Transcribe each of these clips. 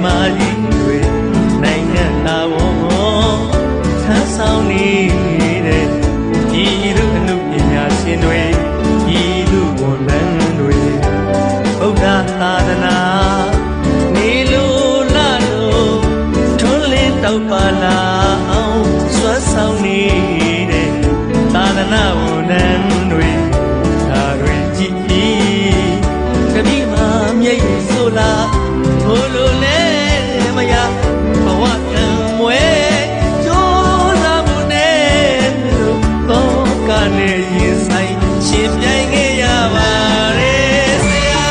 မကြီးတွေနိုင်ငံသားဝန်ထမ်းဆောင်နေတဲ့ဒီလူအမှုပညာရှင်တွေဒီလူဝန်ထမ်းတွေဗုဒ္ဓသာသနာနေလို့လာလို့ထွန်းလင်းတောက်ပါလာအောင်စွမ်းဆောင်နေတဲ့သာသနာဝန်ထမ်းတွေဒါတွေကြည့်ပြီးတတိမာမျက်ရည်ဆိုလာဘို့လိုလဲမရဘဝကံမွဲကြိုးစားမှုနဲ့လို့တော့ကနေရင်ဆိုင်ရှင်ပြိုင်ခဲ့ရပါတယ်ဆရာ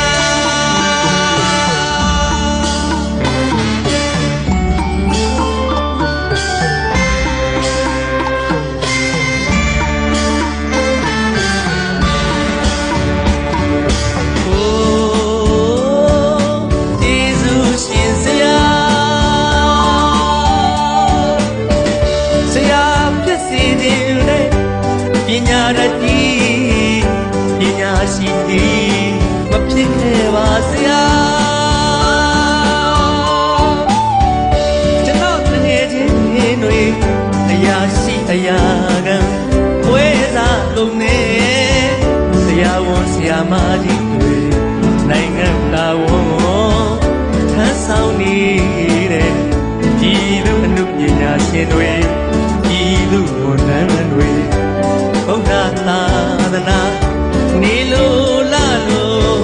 ပညာရတိပညာရှိသည်မဖြစ်ခဲ့ပါဆရာကျွန်တော်တငယ်ချင်းတွေအရာရှိအရာကံဝဲစားလုံးနေဆရာဝန်ဆရာမကြီးတွေနိုင်ငံသားဝန်ထမ်းဆောင်နေတဲ့ဒီလူအမှုပညာရှင်တွေဒီလူဝန်ထမ်းတွေဗုဒ္ဓသာသနာနေလို့လာလို့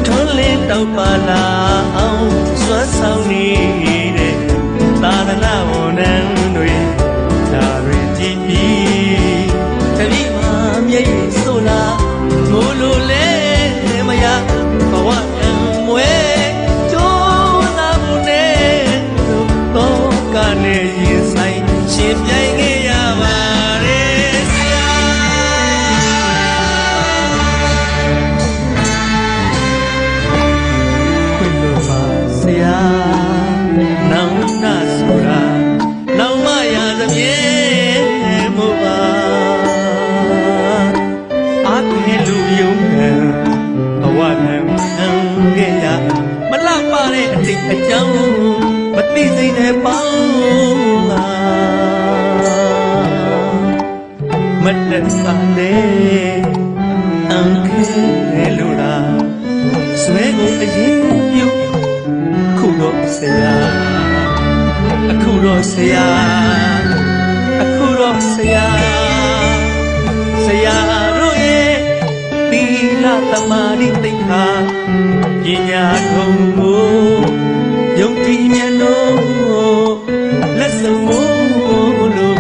ထွန်းလင်းတောက်ပါလာအောင်စွမ်းဆောင်နေတဲ့သာသနာဝန်ထမ်းတွေဒါတွေကြည့်ပြီးတတိမာမျက်ရည်ဆိုလာမို့လို့လဲမရဘဝကံမွဲကြိုးစားမှုနဲ့တော့ကနေရင်ဆိုင်ရှင်ပြိုင်ခဲ့ရပါတယ်ဆရာနောင်နာဆိုတာနောင်မရသဖြင့်မို့ပါအဖေလူယုံခံဘဝနှံခဲ့ရမလှပါတဲ့အတိတ်အကြောင်းမသိစိတ်နဲ့ပေါင်းပါမတ်တက်ပါလေအံခဲလူလားဆွဲကိုအရင်ပြုအခုတော့ဆရာအခုတော့ဆရာအခုတော့ဆရာဆရာတို့ရဲ့သီလသမာဓိသိက္ခာပညာထုံးကိုယုံကြည်မြတ်လို့လက်စုံလို့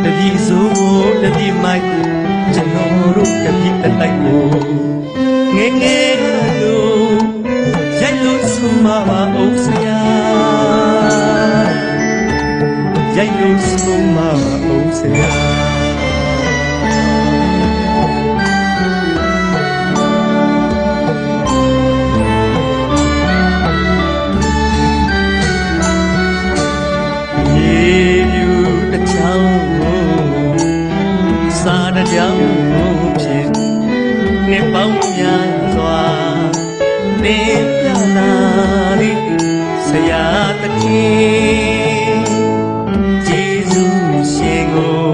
တတိဆိုတတိမိုက်ကျွန်တော်တို့တတိတတိုက်ကိုငယ်ငယ်လို့ရိုက်လို့ဆုံးမပါအောင်ဆရာရိုက်လို့ဆုံးမပါအောင်ဆရာရေပြူတစ်ချောင်းစာတစ်ကြောင်းဖြစ်နှစ်ပေါင်းများစွာနေပြလာလိဆရာသခင်ကျေးဇူးရှင်ကို